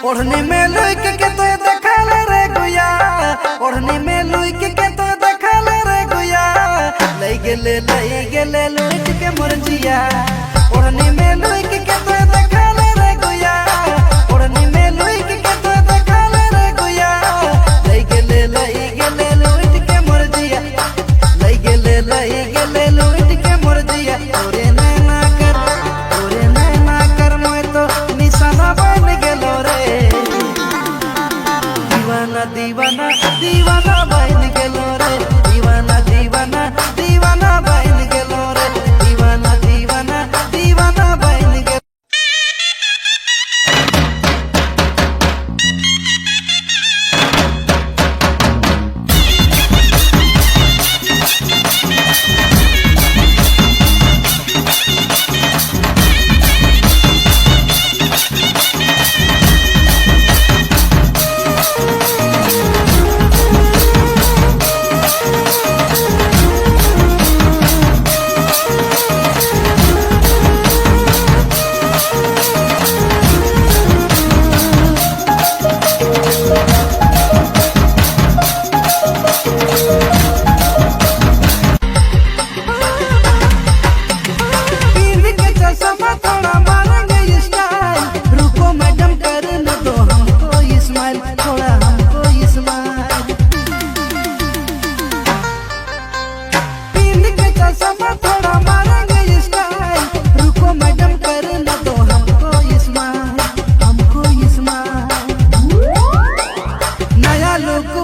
ओढ़नी में लुक के तो देखल रे गुया, ओढ़नी में लुक के तो देखल रे गुया, लई गेले लुक के मोर जिया। ओढ़नी में लुक के तो देखल रे गुया, ओढ़नी में लुक के तो देखल रे गुया, लई गेले लुक के मोर जिया, लई गेले लुक के मोर जिया। तोरे नैना कर मैं तो निशाना बन गेलो रे, दीवाना दीवाना दीवाना बन गेलो रे, दीवाना दीवाना दीवाना बन गेलो रे, दीवाना दीवाना दीवाना बन गेलो।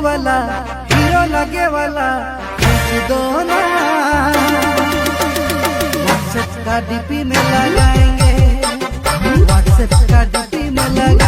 वाला हीरो लगे वाला दोनों व्हाट्सएप का डीपी में लगाएंगे, व्हाट्सएप का डीपी में लगा